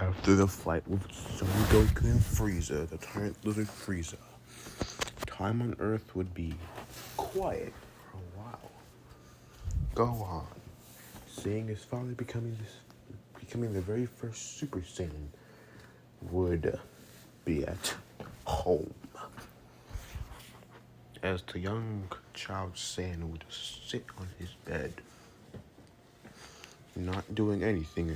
After the fight with Son Goku and Frieza, the Tyrant Lizard Frieza, time on Earth would be quiet for a while. Gohan, seeing his father becoming the very first Super Saiyan, would be at home. As the young child Saiyan would sit on his bed, not doing anything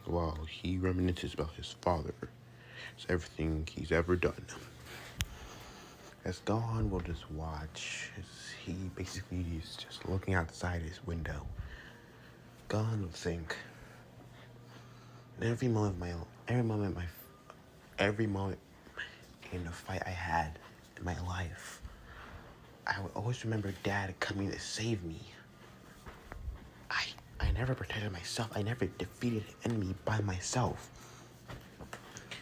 while he reminisces about his father. It's everything he's ever done. As Gohan will just watch, as he basically is just looking outside his window, Gohan will think, every moment in the fight I had in my life, I would always remember Dad coming to save me. I never protected myself. I never defeated an enemy by myself.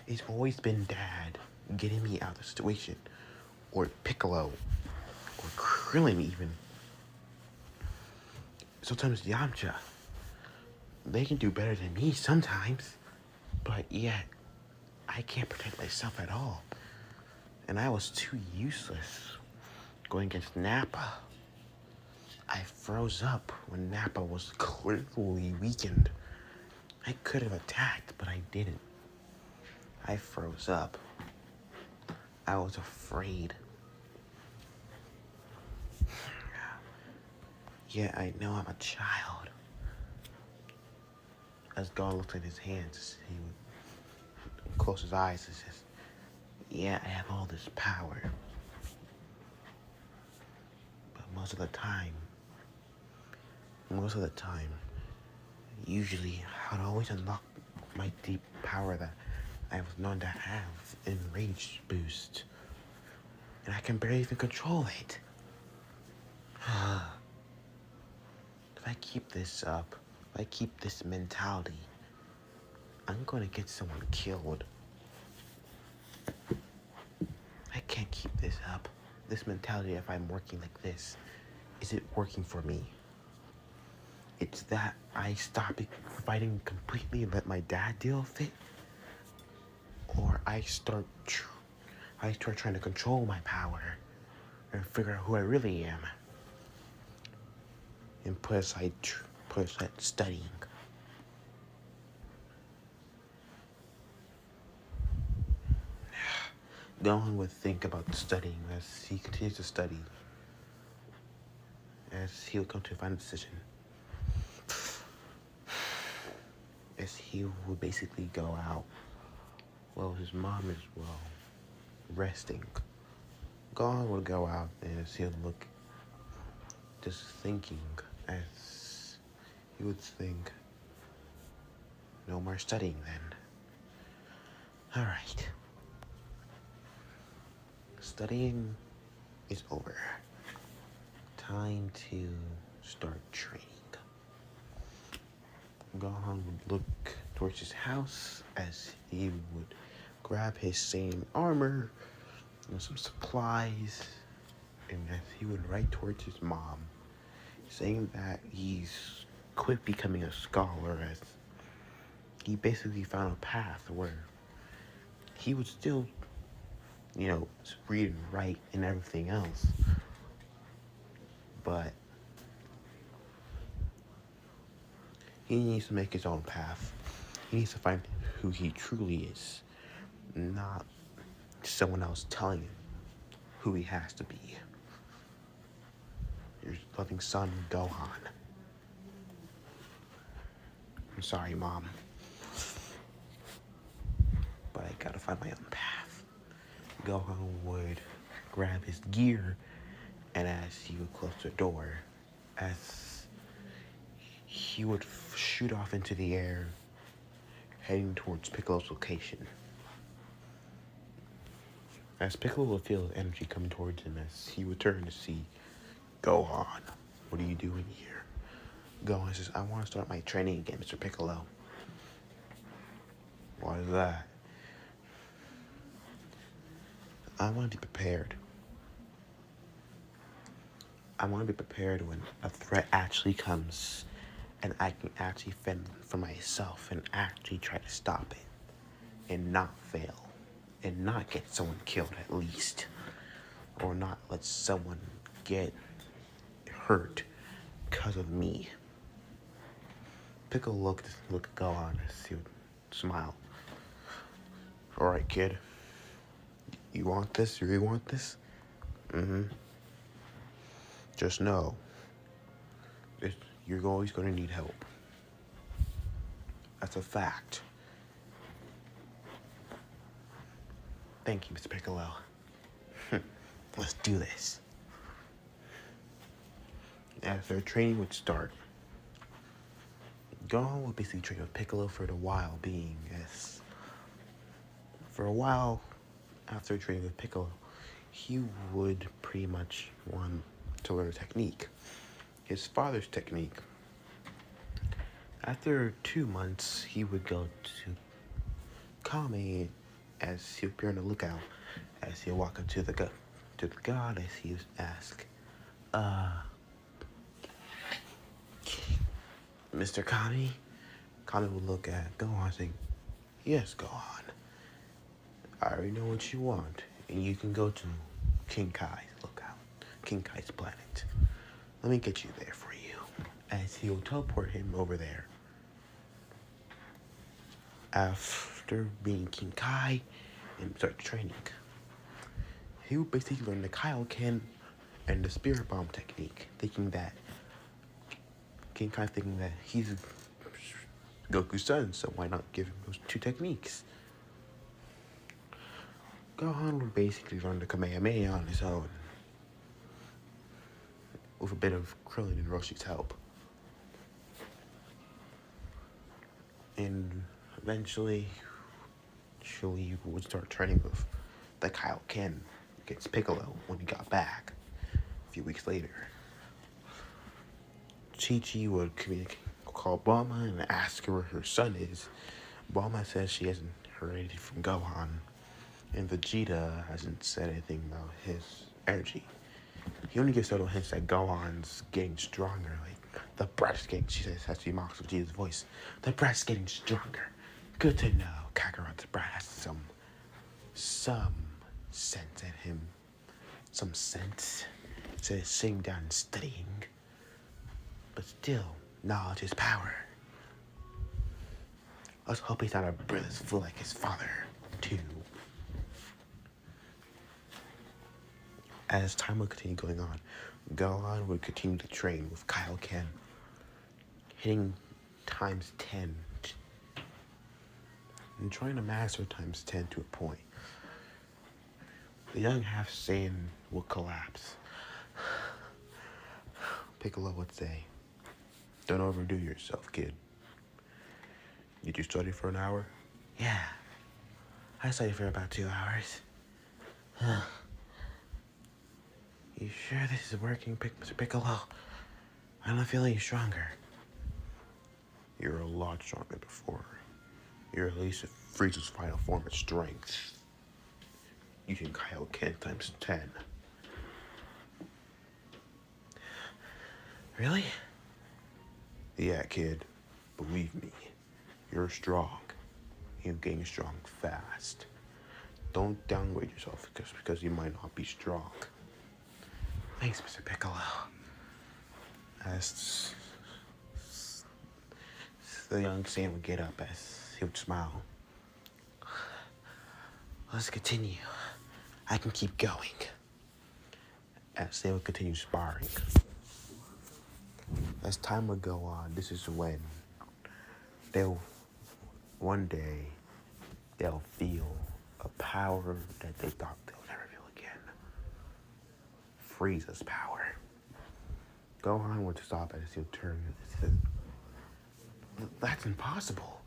It's always been Dad getting me out of the situation, or Piccolo, or Krillin even. Sometimes Yamcha. They can do better than me sometimes, but yet I can't protect myself at all. And I was too useless going against Nappa. I froze up when Nappa was clearly weakened. I could have attacked, but I didn't. I froze up. I was afraid. Yeah, I know I'm a child. As God looked at his hands, he would close his eyes and says, yeah, I have all this power. But most of the time, usually I'd always unlock my deep power that I was known to have in Rage Boost. And I can barely even control it. If I keep this up, if I keep this mentality, I'm gonna get someone killed. I can't keep this up. This mentality, if I'm working like this, is it working for me? It's that I stop fighting completely and let my dad deal with it, or I start trying to control my power and figure out who I really am, and put aside studying. Gohan would think about studying as he continues to study, as he would come to a final decision. As he would basically go out while his mom is, resting. Gohan would go out as he would look, just thinking, as he would think, no more studying then. Alright. Studying is over. Time to start training. Gohan would look towards his house as he would grab his same armor and some supplies, and as he would write towards his mom, saying that he's quit becoming a scholar, as he basically found a path where he would still, read and write and everything else, but he needs to make his own path. He needs to find who he truly is, not someone else telling him who he has to be. Your loving son, Gohan. I'm sorry, Mom, but I gotta find my own path. Gohan would grab his gear, and as he would close the door, as he would shoot off into the air, heading towards Piccolo's location. As Piccolo would feel his energy coming towards him, as he would turn to see Gohan, what are you doing here? Gohan says, I want to start my training again, Mr. Piccolo. Why is that? I want to be prepared. I want to be prepared when a threat actually comes and I can actually fend for myself and actually try to stop it. and not fail. And not get someone killed at least. Or not let someone get hurt because of me. Piccolo look at Gohan and he would smile. Alright, kid. You want this? You really want this? Mm-hmm. Just know, you're always going to need help. That's a fact. Thank you, Mr. Piccolo. Let's do this. As their training would start, Gohan would basically train with Piccolo for the while being, as for a while after training with Piccolo, he would pretty much want to learn a technique. His father's technique. After 2 months, he would go to Kame as he would be on the lookout as he'll walk up to the god as he would ask, Mr. Kami? Kami would look at Gohan saying, yes, Gohan. I already know what you want, and you can go to King Kai's lookout, King Kai's planet. Let me get you there for you. As he will teleport him over there. After being King Kai and start training, he would basically learn the Kaioken and the Spirit Bomb technique, thinking that he's Goku's son, so why not give him those 2 techniques? Gohan would basically learn the Kamehameha on his own, with a bit of Krillin and Roshi's help. And eventually, he would start training with the Kaioken against Piccolo when he got back a few weeks later. Chi-Chi would call Bulma and ask her where her son is. Bulma says she hasn't heard anything from Gohan, and Vegeta hasn't said anything about his energy. He only gives subtle hints that Gohan's getting stronger. Like, the breath's getting, she says, has to be mocks with Vegeta's voice. The breath's getting stronger. Good to know. Kakarot's breath has some sense in him. Some sense. So he's sitting down and studying. But still, knowledge is power. Let's hope he's not a brilliant fool like his father, too. As time would continue going on, Gohan would continue to train with Kaioken, hitting times 10, and trying to master times 10 to a point. The young half Saiyan would collapse. Piccolo would say, don't overdo yourself, kid. Did you study for an hour? Yeah, I studied for about 2 hours. You sure this is working, Mr. Piccolo? I'm not feeling stronger. You're a lot stronger before. You're at least at Frieza's final form of strength. You can Kaioken times 10. Really? Yeah, kid. Believe me. You're strong. You're getting strong fast. Don't downgrade yourself because you might not be strong. Thanks, Mr. Piccolo. As the young Saiyan would get up as he would smile. Let's continue. I can keep going. As they would continue sparring. As time would go on, this is when one day they'll feel a power that they thought they'll never feel again. Frieza's power. Gohan would stop as he'll turn and said, that's impossible.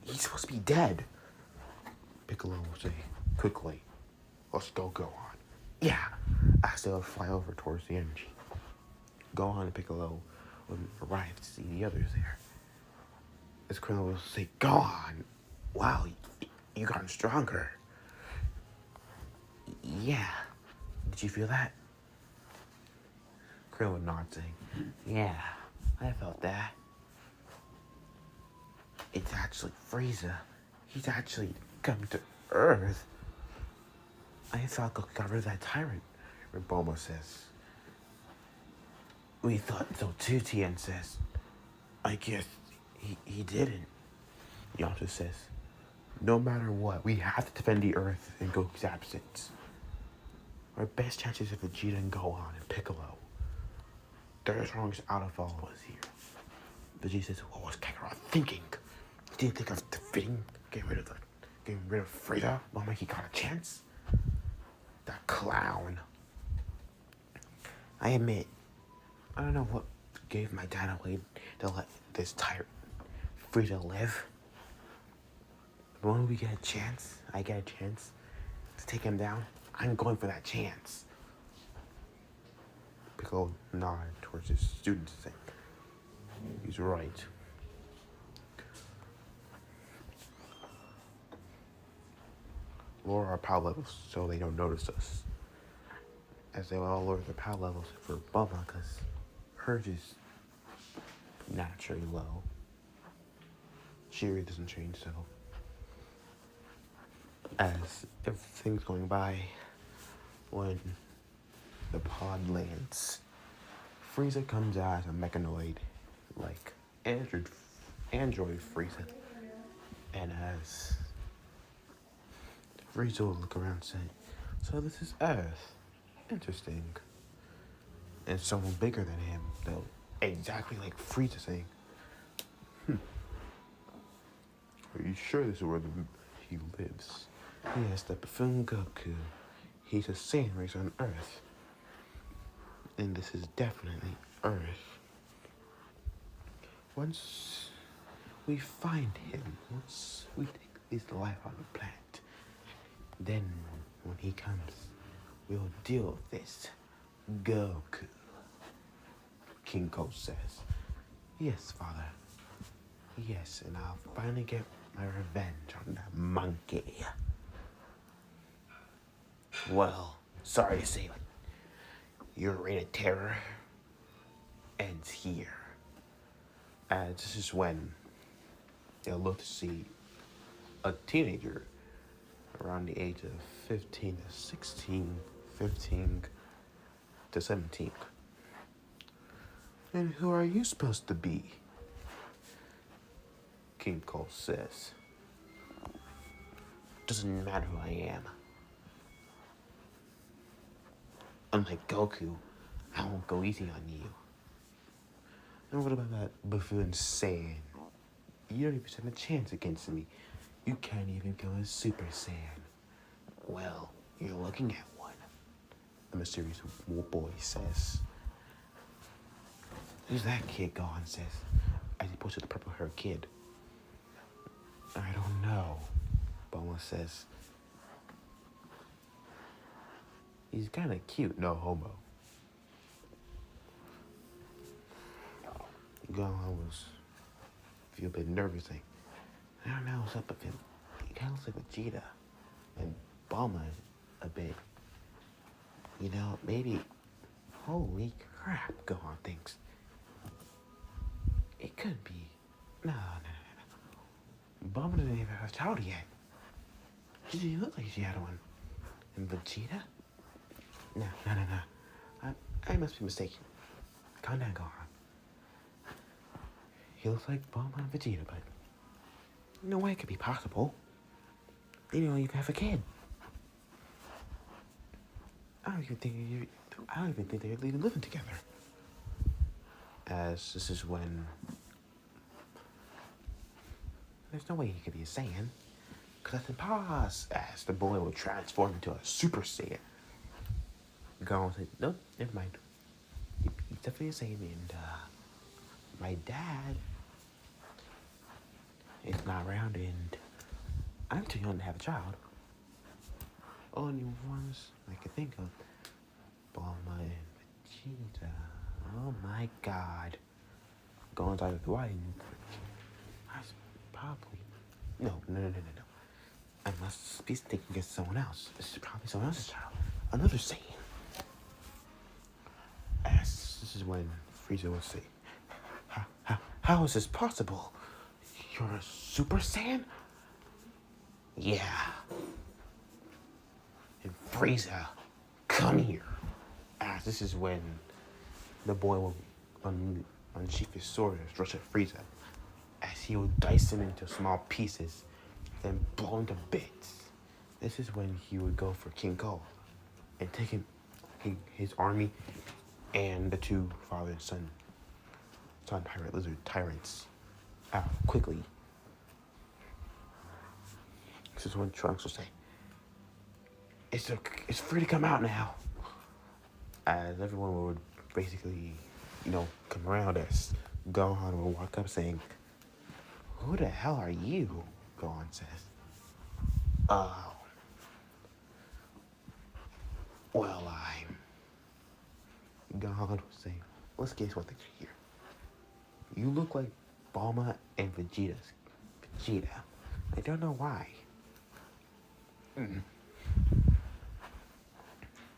He's supposed to be dead. Piccolo will say, quickly, let's go, Gohan. Yeah, as they'll fly over towards the energy. Gohan and Piccolo would arrive to see the others there. As Krillin will say, Gohan, wow, you gotten stronger. Yeah, did you feel that? Krillin would nod, saying, yeah, I felt that. It's actually Frieza. He's actually come to Earth? I thought Goku got rid of that tyrant, Bulma says. We thought so too, Tien says. I guess he didn't. Yamcha says, no matter what, we have to defend the Earth in Goku's absence. Our best chances are Vegeta and Gohan and Piccolo. They're the strongest out of all of us here. Vegeta says, what was Kakarot thinking? He didn't think of defeating, getting rid of Frieza while he got a chance? That clown. I admit, I don't know what gave my dad away to let this tyrant Frieza live. But when we get a chance, I get a chance to take him down, I'm going for that chance. Piccolo nodded towards his students saying, he's right. Lower our power levels so they don't notice us. As they will all lower their power levels for Bulma because hers is naturally low. She really doesn't change, so as everything's going by, when the pod lands, Frieza comes out as a mechanoid, like Android Frieza, and as Frieza will look around and say, so this is Earth. Interesting. And someone bigger than him, though, exactly like Frieza saying, are you sure this is where he lives? Yes, the buffoon Goku. He's a Saiyan race on Earth. And this is definitely Earth. Once we find him, once we take his life on the planet, then when he comes, we'll deal with this Goku. King Ko says, yes, father. Yes, and I'll finally get my revenge on that monkey. Well, sorry to say, your reign of terror ends here. As this is when they'll look to see a teenager around the age of 15 to 16, 15 to 17. And who are you supposed to be? King Cole says, doesn't matter who I am. Unlike Goku, I won't go easy on you. And what about that buffoon Saiyan? You don't even stand a chance against me. You can't even go as Super Saiyan. Well, you're looking at one, the mysterious boy says. Who's that kid, Gohan says, as he points to the purple-haired kid. I don't know, Bulma says. He's kind of cute, no homo. Gohan feel a bit nervous, like, I don't know what's up with him. He kind of looks like Vegeta. And Bulma a bit. You know, maybe, holy crap, Gohan thinks. It could be. No. Bulma doesn't even have a child yet. She didn't look like she had one. And Vegeta? No. I must be mistaken. Calm down, Gohan. He looks like Bulma and Vegeta, but no way it could be possible. They don't even have a kid. I don't even think they're even living together. As this is when there's no way he could be a Saiyan, because that's impossible. As the boy will transform into a Super Saiyan. Gohan said, nope, never mind. He's definitely a Saiyan, and my dad is not around, and I'm too young to have a child. Only ones I can think of, Bulma and Vegeta. Oh my God. Gohan's like, why? That's probably no. I must be thinking of someone else. This is probably someone else's child. Another Saiyan. As this is when Frieza will say, how is this possible? You're a Super Saiyan? Yeah. And Frieza, come here. As this is when the boy will unsheath his sword and stretch at Frieza, as he will dice him into small pieces, then blow him to bits. This is when he would go for King Cole and take his army and the two father and son pirate lizard tyrants out quickly. This is when Trunks will say, it's free to come out now. As everyone would basically, come around us. Gohan will walk up saying, who the hell are you? Gohan says. Oh. Well, Gohan will say, let's guess what they're here. You look like Bulma and Vegeta. I don't know why.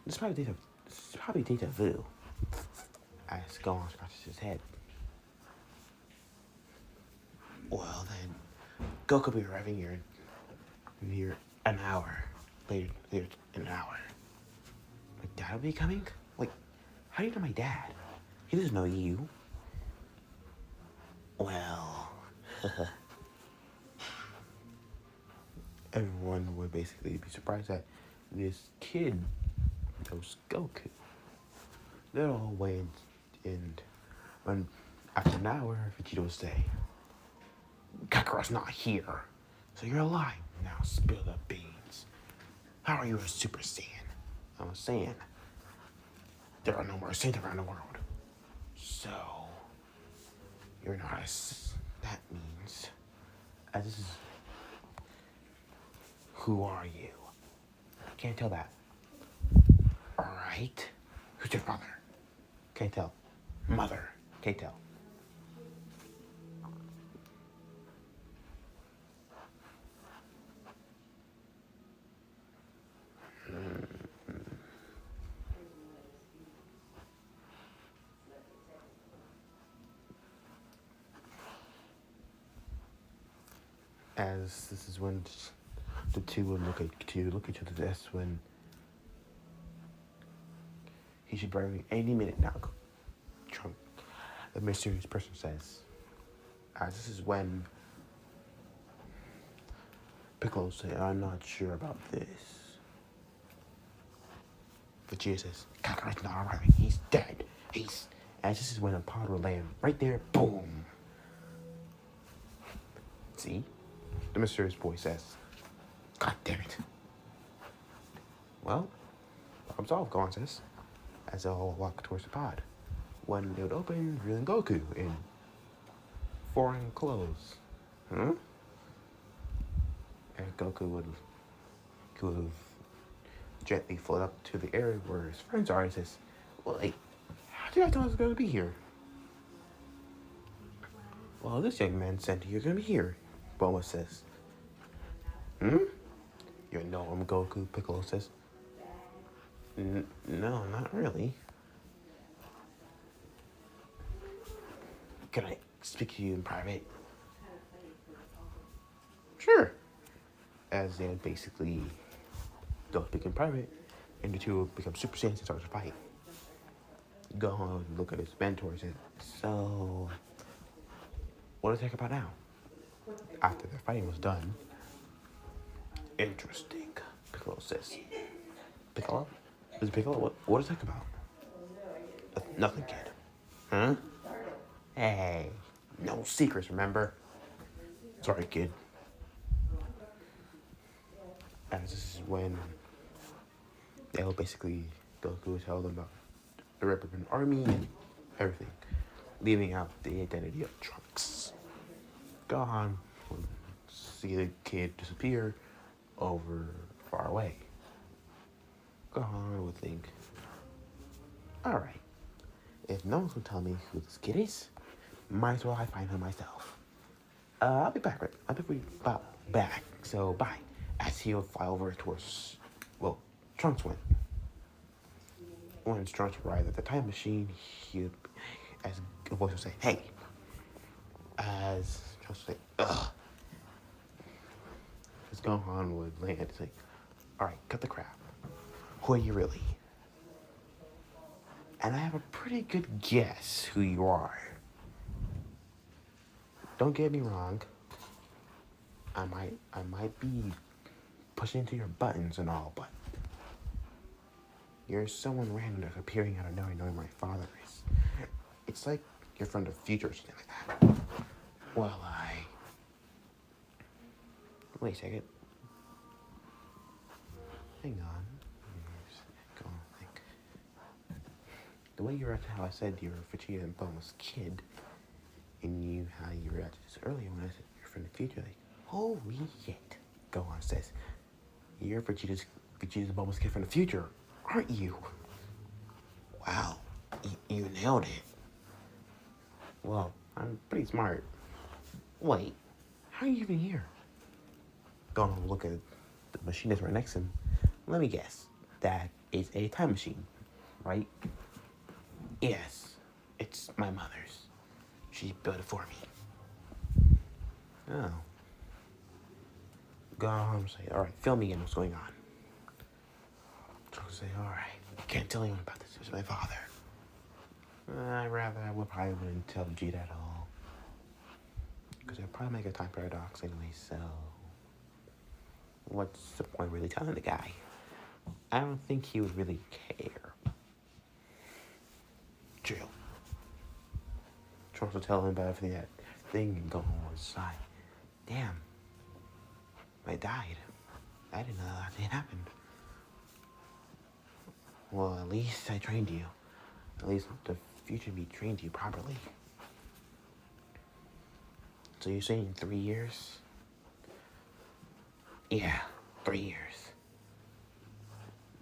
It's probably deja vu. As Gohan scratches his head. Well then, Goku will be arriving here an hour. Later an hour. My dad will be coming? Like, how do you know my dad? He doesn't know you. Well, everyone would basically be surprised that this kid knows Goku. They'll all wait and when after an hour, Vegeta will say, Kakarot's not here, so you're alive. Now spill the beans. How are you a Super Saiyan? I was saying, there are no more Saiyans around the world. So, you're not that means, as this is, who are you? Can't tell that. Alright. Who's your father? Can't tell. Mother. Can't tell. As this is when the two would look at each other. That's when he should bring me any minute now. Trunk. The mysterious person says. As this is when Piccolo says, I'm not sure about this. Vegeta says, Kakarot's not arriving. He's dead. As this is when a pod will land right there. Boom. See? The mysterious boy says, God damn it. Well, problem solved, Gohan says, as they all walk towards the pod. When they would open, revealing Goku in foreign clothes. And Goku would gently float up to the area where his friends are and says, well, hey, how do you guys know I was going to be here? Well, this young man said you're going to be here, Bulma says. You know I'm Goku, Piccolo says. No, not really. Can I speak to you in private? Sure. As they basically don't speak in private, and the two will become Super Saiyans and start to fight. Gohan would look at his mentor and say, so, what is it about now? After the fighting was done, interesting, Piccolo says. Piccolo? Is Piccolo? What is that about? Nothing, kid. Huh? Hey, no secrets, remember? Sorry, kid. As this is when they'll basically Goku tell them about the Republican Army and everything, leaving out the identity of Trunks. Gohan will see the kid disappear over far away. Gohan would think, alright, if no one's gonna tell me who this kid is, might as well I find him myself. I'll be back, right? I'll be back, so bye. As he'll fly over towards, Trunks went. When Trunks arrived at the time machine, as a voice would say, hey. As Trunks would say, ugh. Because Gohan would land and say, alright, cut the crap. Who are you really? And I have a pretty good guess who you are. Don't get me wrong. I might be pushing into your buttons and all, but you're someone random that's appearing out of nowhere knowing my father is. It's like you're from the future or something like that. Well, wait a second. Hang on. Go on, think. The way you reacted, how I said you were Vegeta and Bulma's kid, and how you reacted this earlier when I said you're from the future, like, holy shit. Gohan says, you're Vegeta's and Bulma's kid from the future, aren't you? Wow, you nailed it. Well, I'm pretty smart. Wait, how are you even here? Gohan will look at the machine that's right next to him. Let me guess. That is a time machine, right? Yes, it's my mother's. She built it for me. Oh. Gohan will say, alright, fill me in what's going on. Trunks will say, alright, I can't tell anyone about this. It's my father. I probably wouldn't tell Vegeta at all. Because it'd probably make a time paradox anyway, so what's the point of really telling the guy? I don't think he would really care. True. Trunks will tell him about everything and go home inside. Damn. I died. I didn't know that thing happened. Well, at least I trained you. At least the future me trained you properly. So you're saying 3 years? Yeah, 3 years.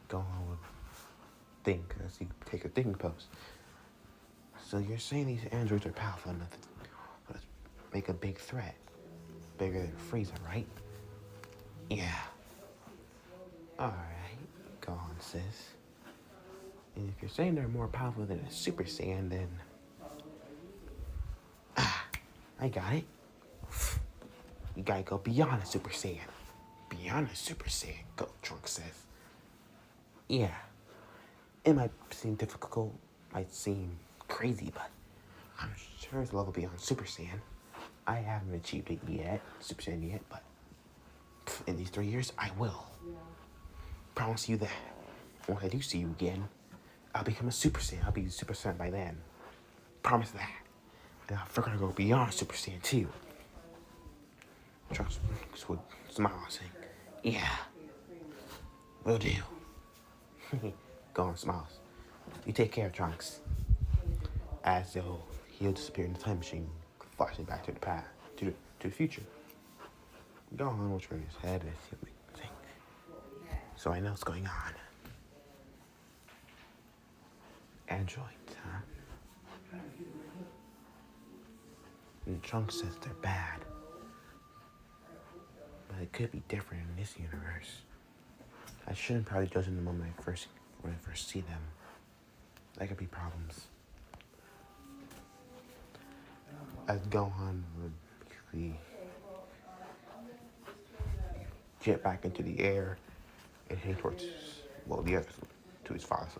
Gohan would think as he take a thinking pose. So you're saying these androids are powerful enough to make a big threat, bigger than Frieza, right? Yeah. Alright, Gohan says. And if you're saying they're more powerful than a Super Saiyan, then I got it. You gotta go beyond a Super Saiyan. Beyond a Super Saiyan, Trunks says. Yeah. It might seem difficult, might seem crazy, but I'm sure it's a level beyond Super Saiyan. I haven't achieved it yet, Super Saiyan yet, but in these 3 years, I will. Promise you that. When I do see you again, I'll become a Super Saiyan. I'll be Super Saiyan by then. Promise that. And I'm gonna go beyond Super Saiyan 2. Trunks would smile, saying, yeah, will do. Gohan smiles. You take care, Trunks. As though he'll disappear in the time machine, flashing back to the past, to the future. Gohan will turn his head as he'll think. So I know what's going on. Androids, huh? And Trunks says they're bad. But it could be different in this universe. I shouldn't probably judge them the moment when I first see them. That could be problems. As Gohan would quickly jet back into the air and head towards, the other, to his father's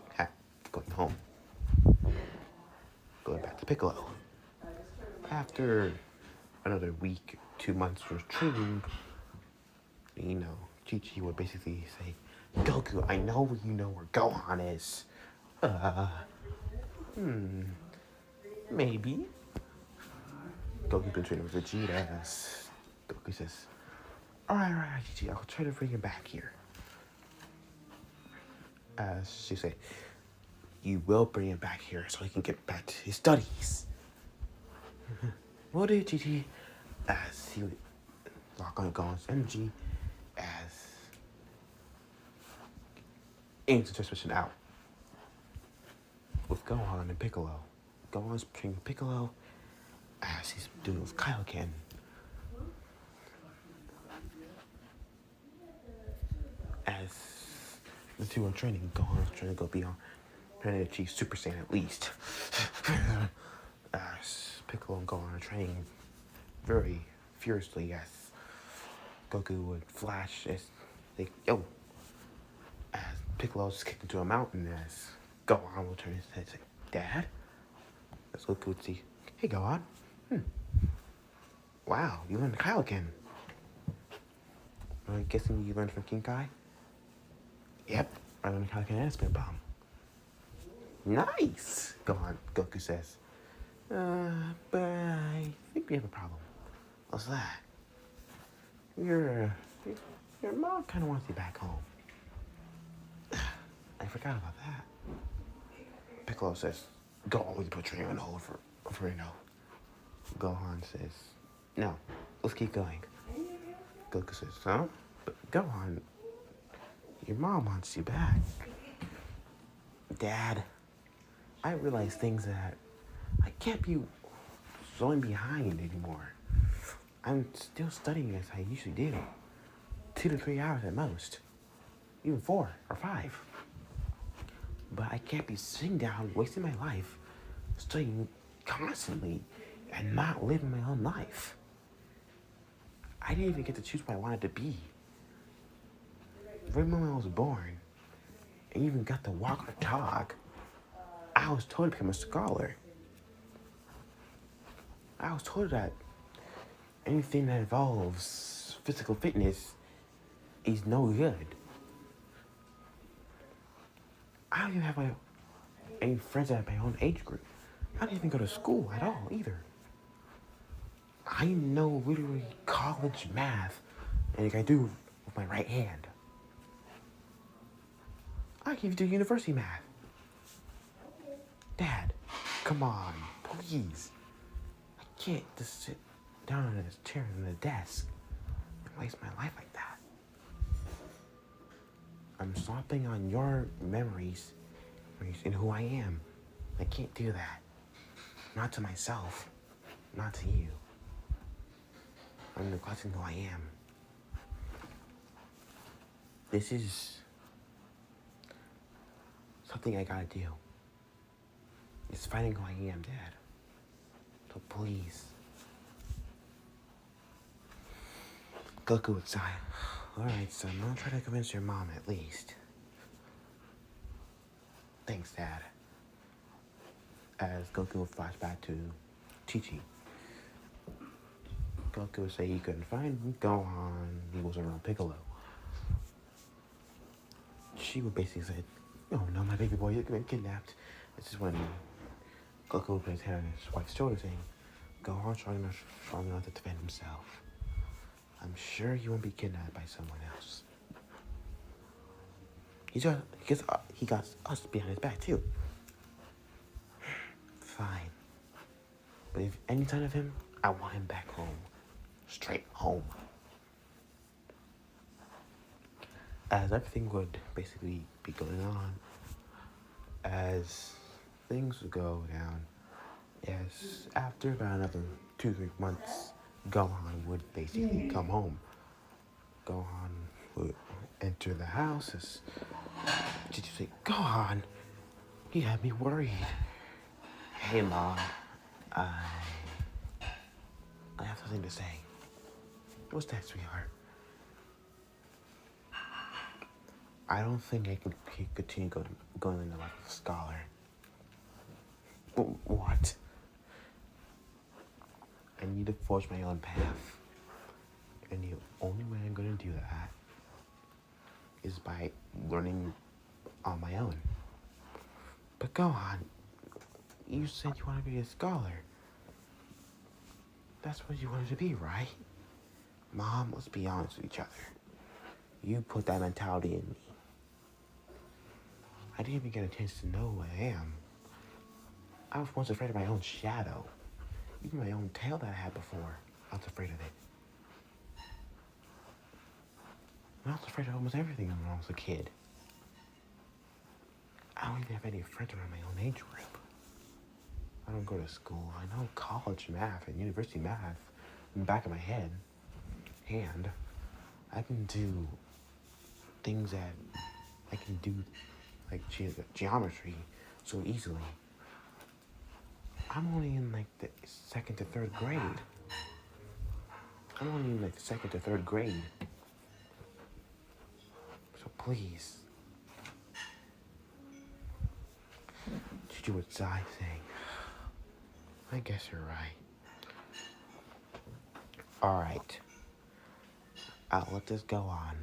going home. Going back to Piccolo. After another week, 2 months of training, Chi-Chi would basically say, Goku, I know you know where Gohan is. Maybe. Goku's been training with Vegeta as Goku says, Alright, Chi-Chi, I'll try to bring him back here. As she said, you will bring him back here so he can get back to his studies. Will do, Chi-Chi. As he would lock on Gohan's energy as instant transmission out with Gohan and Piccolo. Gohan's training Piccolo as he's doing with Kaioken. As the two are training, Gohan's trying to go beyond, trying to achieve Super Saiyan at least. As Piccolo and Gohan are training very furiously as Goku would flash as like, yo, as Piccolo just kicked into a mountain as Gohan would turn his head and say, Dad? As Goku would see, hey Gohan, wow, you learned Kaioken. I'm guessing you learned from King Kai? Yep, I learned Kaioken and Spin Bomb. Nice, Goku says. But I think we have a problem. What's that? Your mom kind of wants you back home. I forgot about that. Piccolo says, go always put Trey on hold for Gohan says, no, let's keep going. Goku says, huh? But Gohan, your mom wants you back. Dad, I realize things that I can't be falling behind anymore. I'm still studying as I usually do. 2 to 3 hours at most. Even 4 or 5. But I can't be sitting down, wasting my life, studying constantly, and not living my own life. I didn't even get to choose what I wanted to be. Right when I was born, and even got to walk or talk, I was told to become a scholar. I was told that anything that involves physical fitness is no good. I don't even have any friends that have my own age group. I don't even go to school at all either. I know literally college math, and I do with my right hand. I can even do university math. Dad, come on, please. I can't just sit down in this chair in the desk and waste my life like that. I'm stomping on your memories and who I am. I can't do that. Not to myself. Not to you. I'm neglecting who I am. This is something I gotta do. It's finding who I am, Dad. So please. Goku would sigh. Alright, son, I'll try to convince your mom at least. Thanks, Dad. As Goku would flash back to Chi-Chi. Goku would say he couldn't find Gohan, he was around Piccolo. She would basically say, oh no, my baby boy, you're getting kidnapped. This is when Goku would put his hand on his wife's shoulder saying, Gohan's strong enough to defend himself. I'm sure he won't be kidnapped by someone else. He got us behind his back too. Fine. But if any sign of him, I want him back home. Straight home. As everything would basically be going on, as things would go down, yes, after about another 2-3 months, Gohan would basically come home. Gohan would enter the house as Did you say, Gohan? You had me worried. Hey, Mom. I have something to say. What's that, sweetheart? I don't think I can continue going in the life of a scholar. What? I need to forge my own path. And the only way I'm going to do that is by learning on my own. But Gohan, you said you want to be a scholar. That's what you wanted to be, right? Mom, let's be honest with each other. You put that mentality in me. I didn't even get a chance to know who I am. I was once afraid of my own shadow. Even my own tail that I had before, I was afraid of it. I was afraid of almost everything when I was a kid. I don't even have any friends around my own age group. I don't go to school. I know college math and university math in the back of my head. And I can do things that I can do, like geometry, so easily. I'm only in like the 2nd to 3rd grade. I'm only in like the 2nd to 3rd grade. Please. Did you do what Zai's saying? I guess you're right. Alright. I'll let this go on.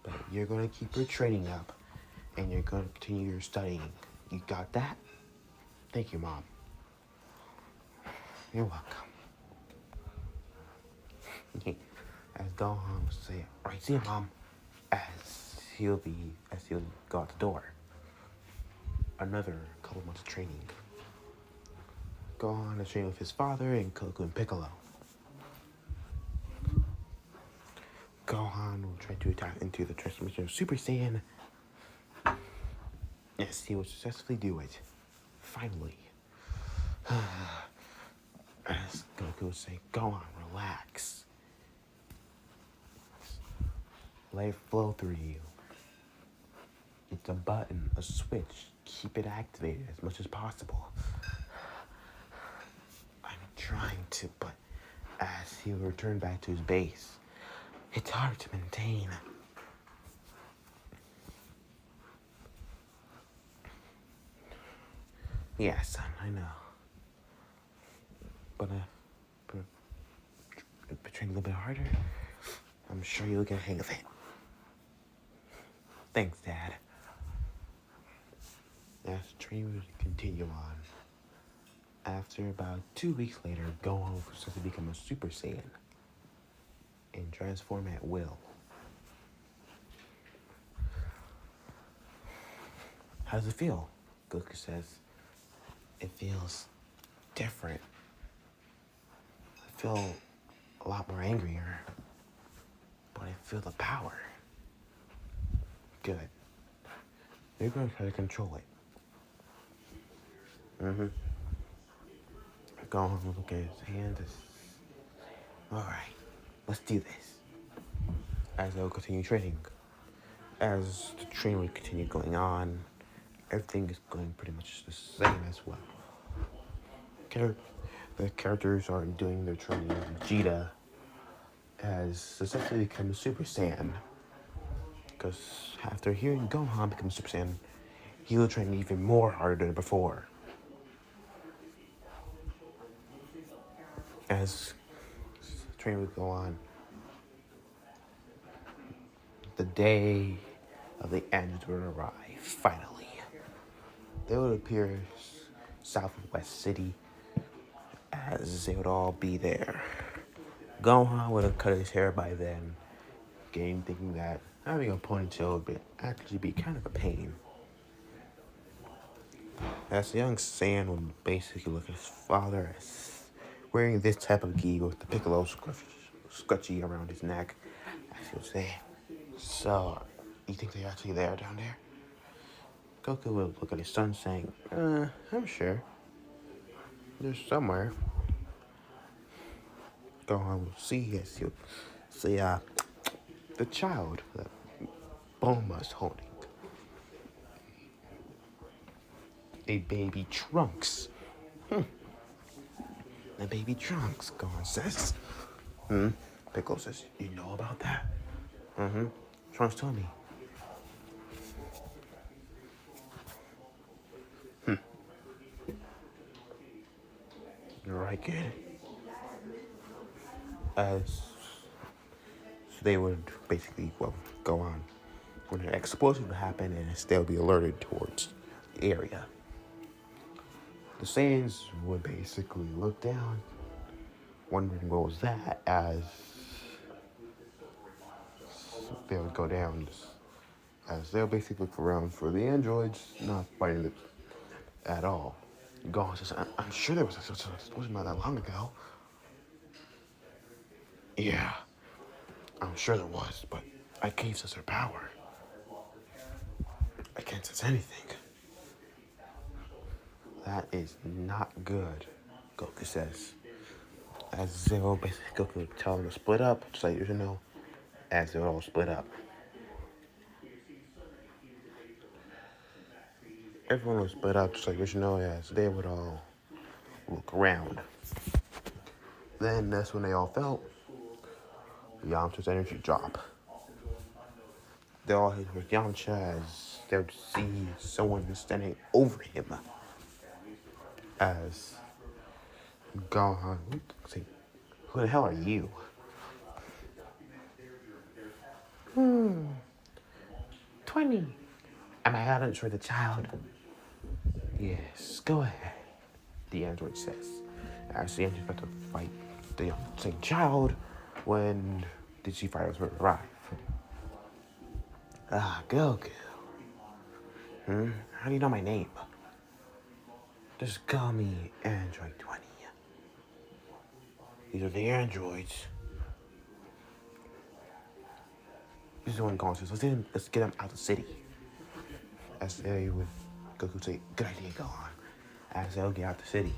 But you're gonna keep your training up, and you're gonna continue your studying. You got that? Thank you, Mom. You're welcome. As Gohan would say, right, see you, Mom. As he'll go out the door. Another couple months of training. Gohan is training with his father and Goku and Piccolo. Gohan will try to attack into the transformation of Super Saiyan. Yes, he will successfully do it. Finally. As Goku will say, Gohan, relax. Let it flow through you. It's a button, a switch. Keep it activated as much as possible. I'm trying to, but as he'll return back to his base, it's hard to maintain. Yeah, son, I know. But train a little bit harder, I'm sure you'll get a hang of it. Thanks, Dad. As the training would continue on, after about 2 weeks later, Gohan was supposed to become a Super Saiyan and transform at will. How does it feel? Goku says, it feels different. I feel a lot more angrier, but I feel the power. Good. You're going to try to control it. Gohan will look at his hands. Alright, let's do this. As they'll continue training. As the training will continue going on, everything is going pretty much the same as well. The characters are doing their training. Vegeta has successfully become a Super Saiyan. Because after hearing Gohan become Super Saiyan, he will train even more harder than before. As the training would go on, the day of the androids would arrive, finally. They would appear south of West City, as they would all be there. Gohan would have cut his hair by then, thinking that having a ponytail would actually be kind of a pain. As a young Saiyan would basically look at his father as wearing this type of gi with the Piccolo scrunchie around his neck, as he would say, so, you think they're actually there down there? Goku would look at his son saying, I'm sure. They're somewhere. Gohan will see as he'll see, the child that Bulma's holding. A baby Trunks. The baby Trunks, Gohan says. Piccolo says, you know about that? Trunks told me. Alright, kid. As they would basically, go on. When an explosion would happen and they'll be alerted towards the area. The Saiyans would basically look down, wondering what was that, as they would go down, as they'll basically look around for the androids, not fighting it at all. Gohan says, I'm sure there was it wasn't that long ago. Yeah, I'm sure there was, but I can't sense their power. I can't sense anything. That is not good, Goku says. As Zero basically Goku would tell them to split up, just like you know, as they all split up. Everyone would split up, just like you know, as they would all look around. Then that's when they all felt Yamcha's energy drop. they all hit with Yamcha as they would see someone standing over him as Gohan. Say, who the hell are you? 20. Am I allowed to destroy the child? Yes, go ahead, the android says. As the android's about to fight the same child when the G fighters will arrive. Ah, Goku. How do you know my name? Just call me Android 20. These are the androids. This is the one going to. Let's get them out of the city. As they would, Goku say, good idea, go on. As they'll get out the city.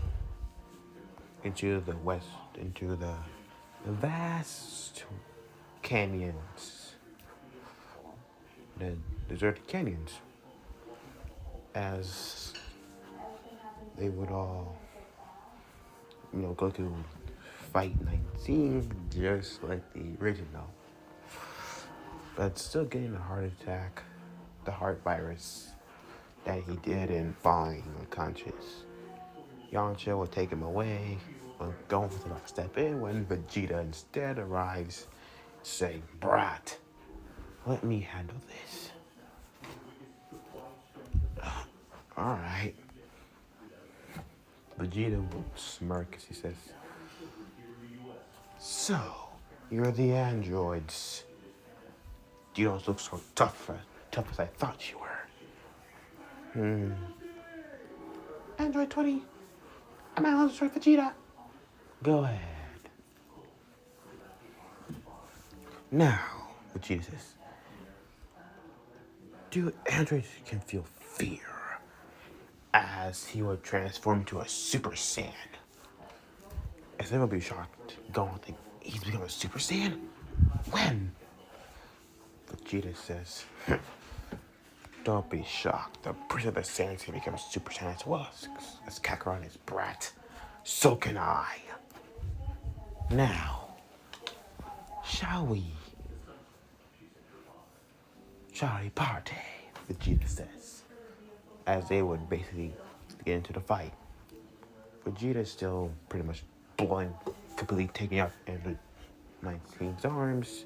Into the west, into the vast canyons. The deserted canyons. As they would all, Goku would fight 19 just like the original. But still getting a heart attack, the heart virus that he did in falling unconscious. Yamcha will take him away, but Gohan was about to step in when Vegeta instead arrives, saying, Brat, let me handle this. Alright. Vegeta will smirk as he says, so, you're the androids. You don't look so tough as I thought you were. Android 20, am I allowed to destroy Vegeta? Go ahead. Now, Vegeta says, do androids can feel fear as he would transform into a Super Saiyan? As they will be shocked, Gohan think he's become a Super Saiyan? When? Vegeta says, don't be shocked. The Prince of the Saiyans can become a Super Saiyan as well as Kakarot is Brat. So can I. Now, shall we party? Vegeta says, as they would basically get into the fight. Vegeta is still pretty much completely taking out Android 19's arms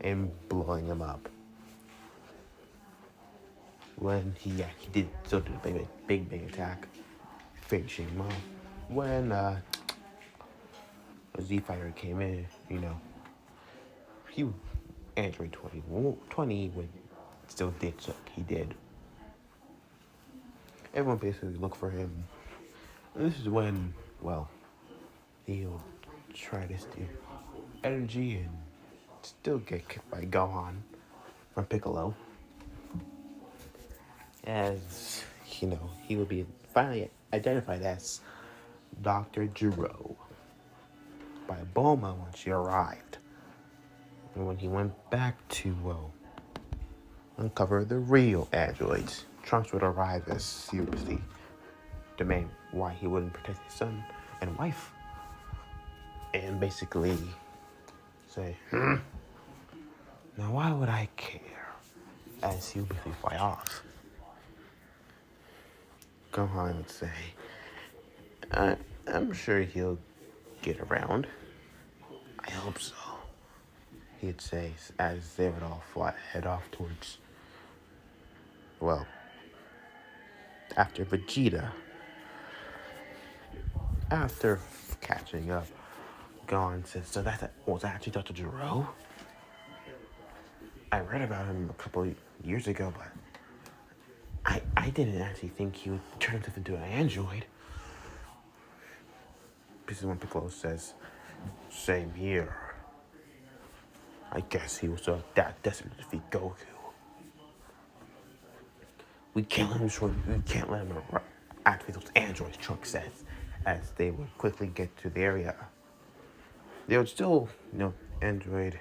and blowing him up. When he did still do the big bang attack, finishing him off. When a Z fighter came in, Android 20 would still did what he did. Everyone basically looked for him. And this is when, he'll try to steal energy and still get kicked by Gohan from Piccolo. As, he would be finally identified as Dr. Gero by Bulma when she arrived. And when he went back to uncover the real androids, Trunks would arrive as seriously demand why he wouldn't protect his son and wife. And basically say, now why would I care? As he would basically fly off. Gohan would say, I'm sure he'll get around. I hope so. He'd say as they would all head off towards, after Vegeta. After catching up, Gohan says, so that was actually Dr. Gero? I read about him a couple of years ago, but I didn't actually think he would turn himself into an android. This is when Piccolo says, same here. I guess he was that desperate to defeat Goku. We can't let him activate those androids, Trunks says, as they would quickly get to the area. They would still, Android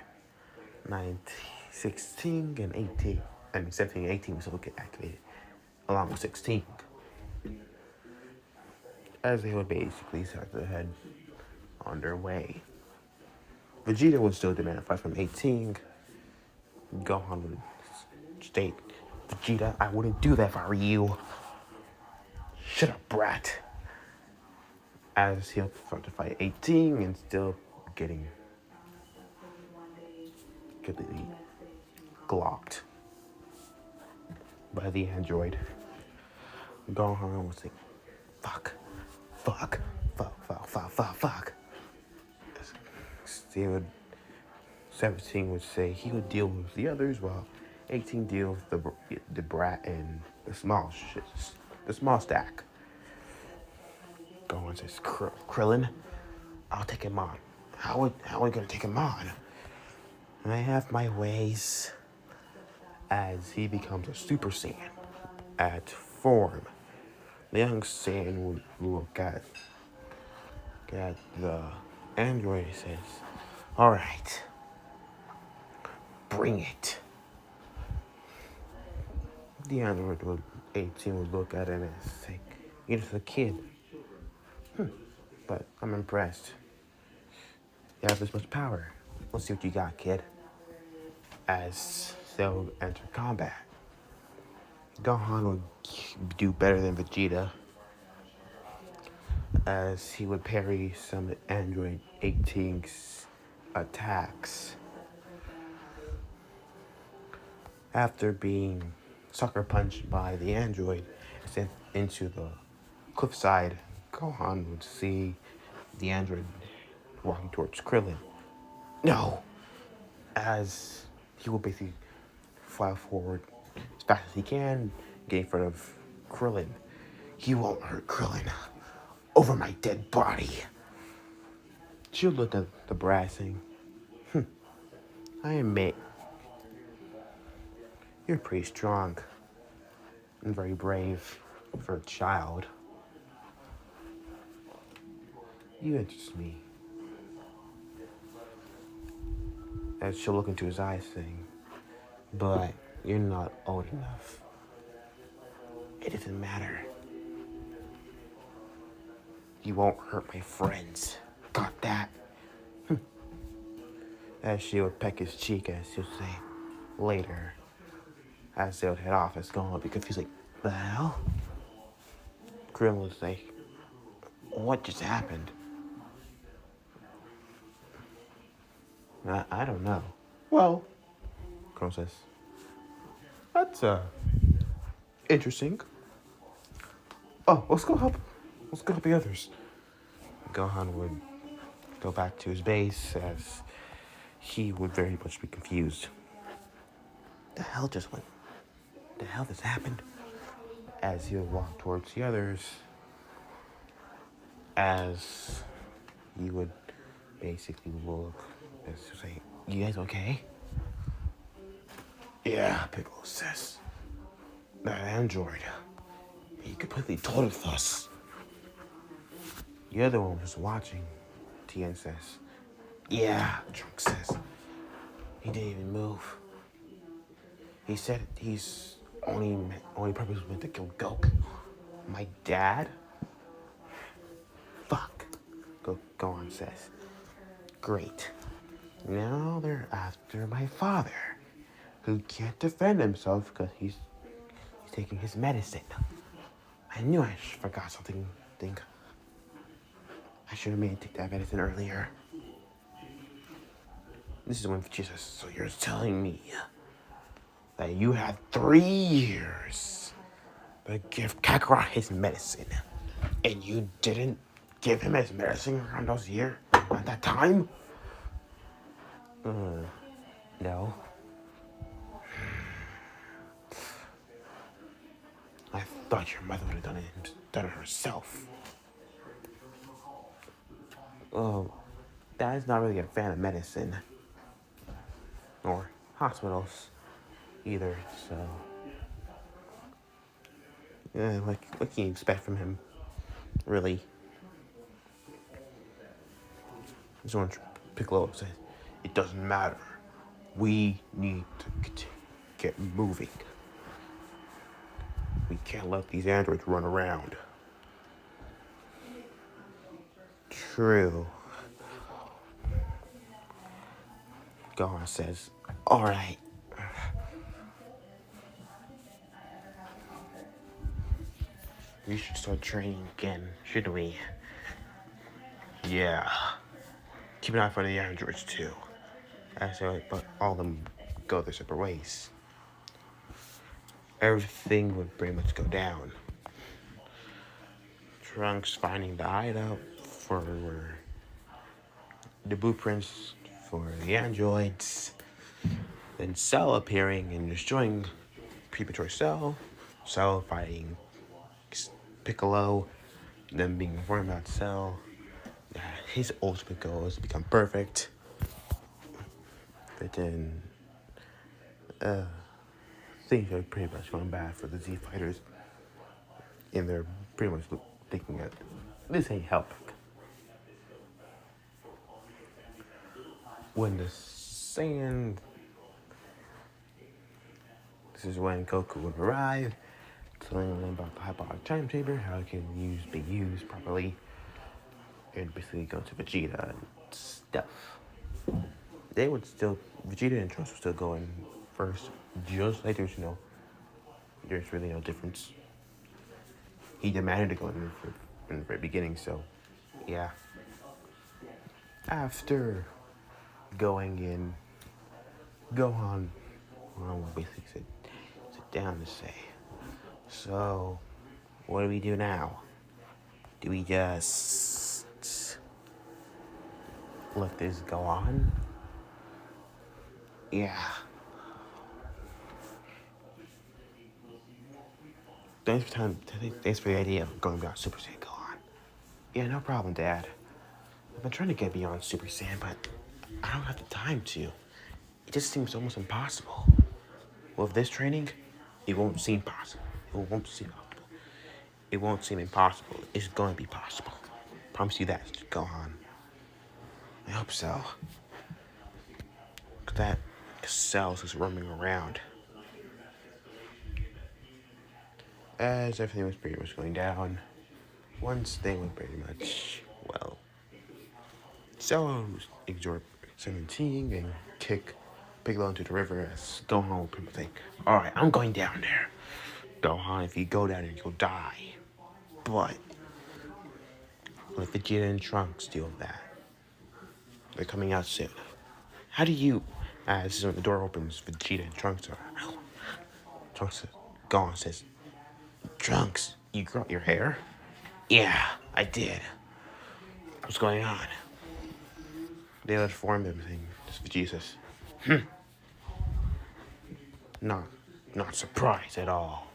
16 and 18, 17 and 18 would still get activated, along with 16. As they would basically start to head on their way. Vegeta would still demand a fight from 18. Gohan would state. Vegeta, I wouldn't do that if I were you. Shut up, brat. As he'll start to fight 18 and still getting completely glocked by the android. Gohan was like, fuck, fuck, fuck, fuck, fuck, fuck, fuck. They would, 17 would say he would deal with the others while 18 deal with the brat and the small shit, the small stack. Gohan says, Krillin, I'll take him on. How are we gonna take him on? And I have my ways. As he becomes a Super Saiyan at form, the young Saiyan would look at the android and says, all right, bring it. The android would, 18 would look at it and say, you're just a kid. But I'm impressed. You have this much power. Let's see what you got, kid. As they'll enter combat, Gohan would do better than Vegeta, as he would parry some Android 18's attacks. After being sucker punched by the android and sent into the cliffside, Gohan would see the android walking towards Krillin. No! As he will basically fly forward as fast as he can, get in front of Krillin. You won't hurt Krillin. Over my dead body. She'll look at the brat saying, I admit, you're pretty strong and very brave for a child. You interest me. As she'll look into his eyes saying, but you're not old enough. It doesn't matter. You won't hurt my friends. Got that? As she would peck his cheek, as she'll say, later. As they would head off, as Gohan would be confused, like, the hell? Krillin would say, what just happened? I don't know. Well, Krillin says, that's, interesting. Oh, let's go help the others. Gohan would go back to his base as he would very much be confused. The hell just went? The hell just happened? As he would walk towards the others, as he would basically look as to say, you guys okay? Yeah, Piccolo says. That android, he completely told us. The other one was watching, Tien says. Yeah, Trunks says. He didn't even move. He said he's only purpose was meant to kill Goku. My dad? Fuck, Gohan says. Great. Now they're after my father, who can't defend himself because he's taking his medicine. I knew I forgot something. I should have made him take that medicine earlier. This is when Vegeta says, so you're telling me that you had 3 years to give Kakarot his medicine, and you didn't give him his medicine around those years at that time? No. I thought your mother would have done it herself. Oh, Dad's not really a fan of medicine. Or hospitals either, so yeah, what can you expect from him, really? This one, Piccolo says, it doesn't matter. We need to get moving. We can't let these androids run around. True. Gohan says, all right. we should start training again, shouldn't we? Yeah. Keep an eye for the androids too. But all of them go their separate ways. Everything would pretty much go down. Trunks finding the hideout for the blueprints for the androids. Then Cell appearing and destroying Premature Cell. Cell fighting Piccolo. Then being informed about Cell. His ultimate goal is to become perfect. But then things are pretty much going bad for the Z fighters. And they're pretty much thinking that this ain't helping. When the sand, this is when Goku would arrive, telling them about the hyperbolic time chamber, how it can be used properly, and basically go to Vegeta and stuff. They would still, Vegeta and Trunks would still go in first, just like there's really no difference. He demanded to go in the very beginning, so yeah. After going in, Gohan basically sit down to say, so what do we do now? Do we just let this go on? Yeah. Thanks for the idea of going beyond Super Saiyan Gohan. Yeah, no problem, Dad. I've been trying to get beyond Super Saiyan, but I don't have the time to. It just seems almost impossible. With this training, it won't seem possible. It won't seem impossible. It's going to be possible. Promise you that, Gohan. I hope so. That Cell's is roaming around. As everything was pretty much going down, once they were pretty much, well, Cell exhort 17 and kick Piccolo into the river as Gohan would pretty much think, alright, I'm going down there. Gohan, if you go down there, you'll die. But let Vegeta and Trunks deal with that. They're coming out soon. How do you, as when the door opens, Vegeta and Trunks are out. Gohan says, Trunks, you grew out your hair? Yeah, I did. What's going on? They let form everything. Just Vegeta says, not surprised at all.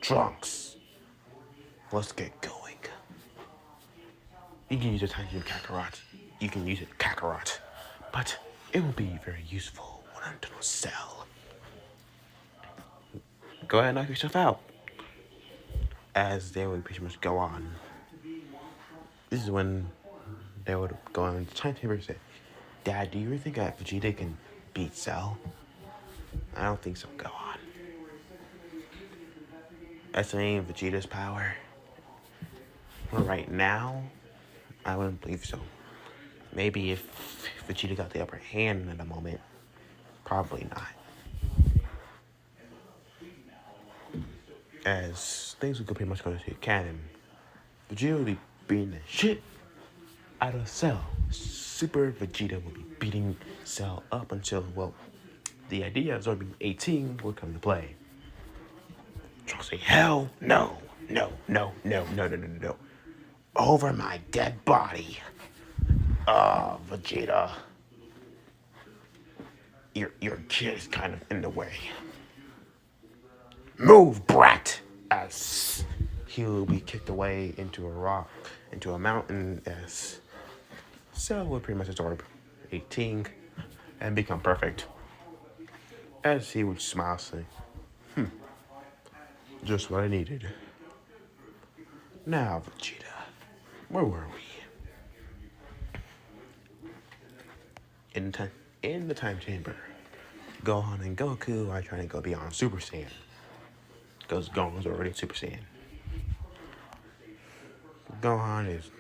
Trunks, let's get going. You can use a tiny Kakarot. You can use it Kakarot. But it will be very useful when I'm done with Cell. Go ahead and knock yourself out. As they would pretty much go on. This is when they would go on the timetable and say, Dad, do you really think that Vegeta can beat Cell? I don't think so. Go on. Estimating Vegeta's power. Well, right now, I wouldn't believe so. Maybe if Vegeta got the upper hand in a moment, probably not. As things would pretty much go to canon, Vegeta would be beating the shit out of Cell. Super Vegeta would be beating Cell up until, well, the idea of absorbing 18 would come into play. Trunks say, hell no. Over my dead body. Vegeta. Your kid is kind of in the way. Move, brat! As he'll be kicked away into a rock, into a mountain, as Cell will pretty much absorb 18 and become perfect. As he would smile, say, just what I needed. Now, Vegeta, where were we? In the time chamber, Gohan and Goku are trying to go beyond Super Saiyan. Because Gohan's already Super Saiyan. Gohan is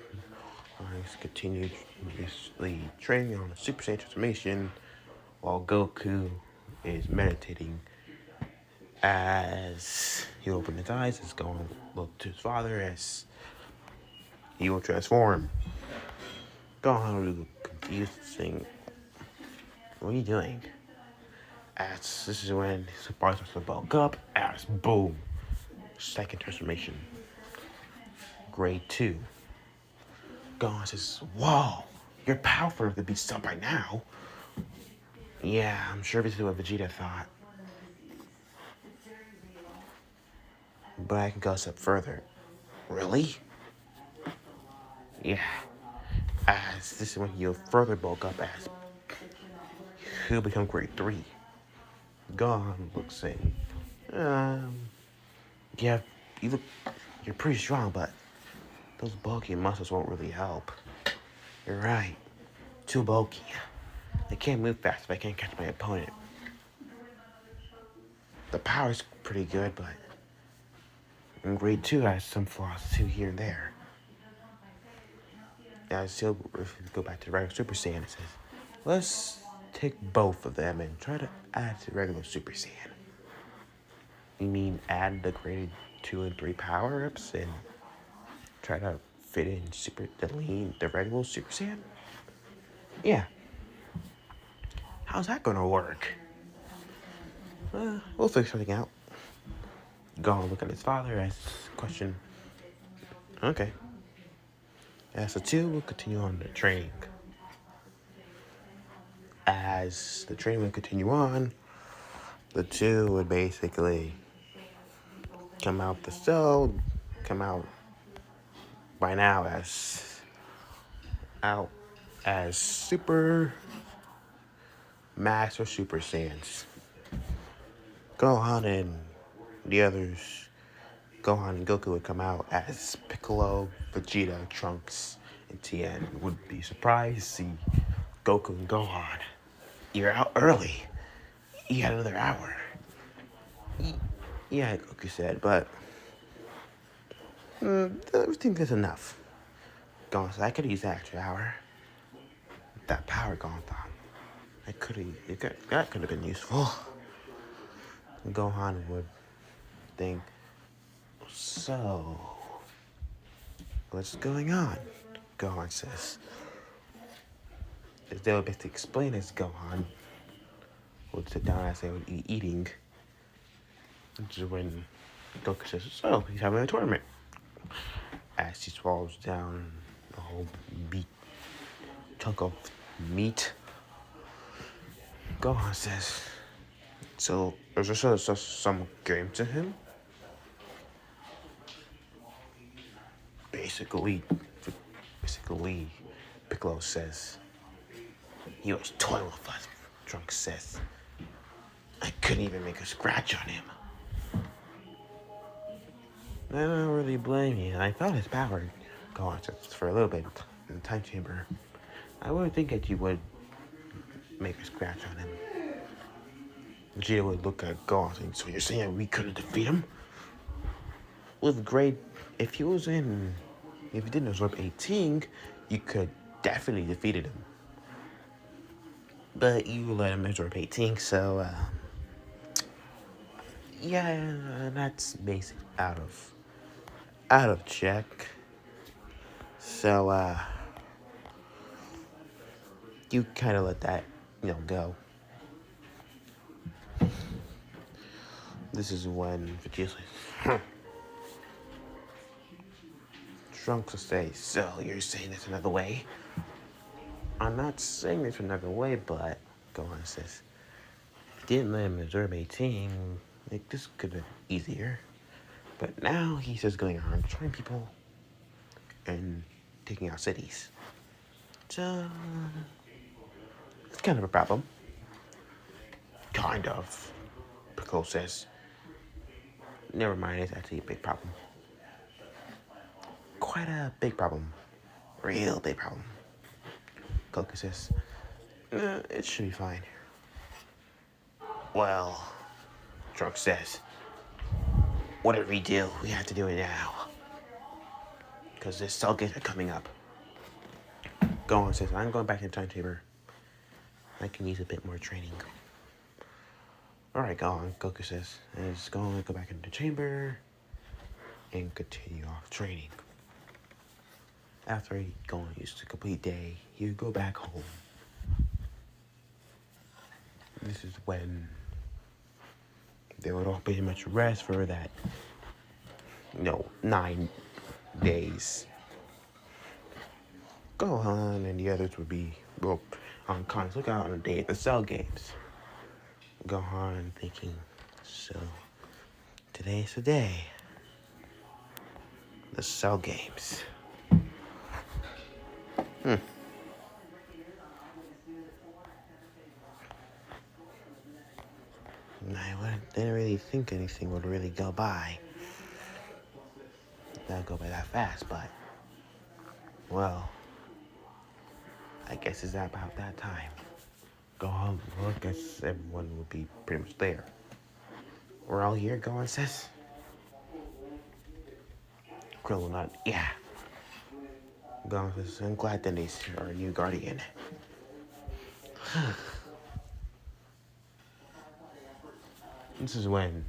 continuously training on a Super Saiyan transformation, while Goku is meditating As he opened his eyes, he's going to look to his father as he will transform. Gohan will be confused, saying, "What are you doing?" As this is when his body starts to bulk up, as boom, second transformation, grade 2. Gohan says, "Whoa, you're powerful to be stopped by now." Yeah, I'm sure this is what Vegeta thought. But I can go a step further. Really? Yeah. As this is when he'll further bulk up as he'll become grade 3. Gohan looks saying, um, yeah, you look, you're pretty strong, but those bulky muscles won't really help. You're right. Too bulky. I can't move fast if I can't catch my opponent. The power's pretty good, but in grade 2 I have some flaws too here and there. I still go back to the regular Super Saiyan. It says, let's take both of them and try to add to regular Super Saiyan. You mean add the grade 2 and 3 power-ups and try to fit in the regular Super Saiyan? Yeah. How's that gonna work? We'll figure something out. Go and look at his father, ask question. Okay. As the two will continue on the training. As the training would continue on, the two would basically come out the cell, come out by now as Super Master Super Saiyans. Gohan and the others, Gohan and Goku would come out as Piccolo, Vegeta, Trunks, and Tien. Would be surprised to see Goku and Gohan. You're out early. You got another hour. Yeah, Goku said, but I think that's enough. Gohan said, I could use that extra hour. That power Gohan thought. That could have been useful. Gohan would think, so, what's going on? Gohan says. As they would basically explain as Gohan would sit down as they would be eating. Which is when Goku says, so, he's having a tournament. As he swallows down a whole chunk of meat, Gohan says, so, is there some game to him? Basically, Piccolo says, he was toying with us, Trunks says. I couldn't even make a scratch on him. I don't really blame you. I felt his power go on for a little bit in the time chamber. I wouldn't think that you would make a scratch on him. Vegeta would look at Gohan saying, so you're saying we couldn't defeat him? With grade, if he didn't absorb 18, you could definitely defeated him. But you let him absorb 18, so, yeah, that's basic out of check. So, you kind of let that, go. This is when Vegeta says, Trunks will say, so you're saying there's another way? I'm not saying there's another way, but Gohan says, didn't let him absorb 18, this could have been easier. But now he's just going around trying people and taking out cities. So, it's kind of a problem. Kind of. Piccolo says, never mind, it's actually a big problem. Quite a big problem. Real big problem. Goku says, it should be fine. Well, Trunks says, whatever we do, we have to do it now. Because the Cell Gates are coming up. Gohan says, I'm going back in the time chamber. I can use a bit more training. Alright, go on, Goku says. And he's going to go back into the chamber and continue off training. After he going used a complete day, he would go back home. This is when they would all pretty much rest for that, 9 days. Gohan and the others would be on constant lookout on a day at the Cell Games. Gohan thinking, so today's the day. The Cell Games. Didn't really think anything would really go by. Not go by that fast, but well, I guess it's about that time. Gohan, well, I guess everyone will be pretty much there. We're all here, Gohan says. Krillin nod, yeah. Gohan says, I'm glad Denny's our new guardian. This is when,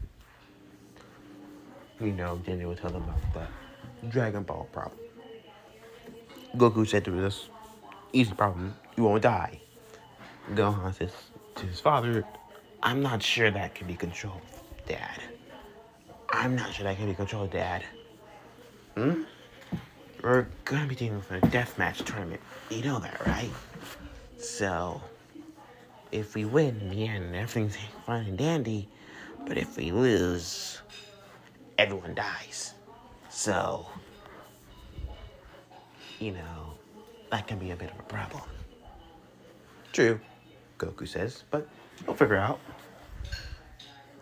Denny will tell them about the Dragon Ball problem. Goku said to this, easy problem, you won't die. Gohan says to his father, I'm not sure that can be controlled, Dad. I'm not sure that can be controlled, Dad. We're gonna be dealing with a deathmatch tournament. You know that, right? So, if we win, yeah, and everything's fine and dandy. But if we lose, everyone dies. So, that can be a bit of a problem. True, Goku says, but we'll figure out.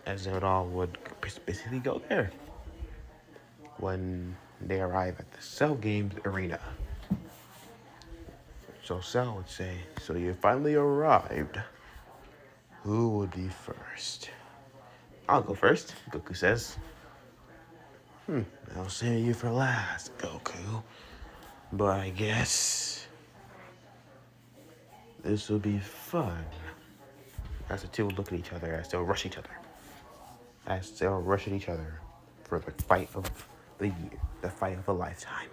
As it all would basically go there. When they arrive at the Cell Games arena. So Cell would say, so you finally arrived. Who would be first? I'll go first, Goku says. I'll save you for last, Goku. But I guess this will be fun. As the two look at each other, as they'll rush each other. As they'll rush at each other for the fight of the year, the fight of a lifetime.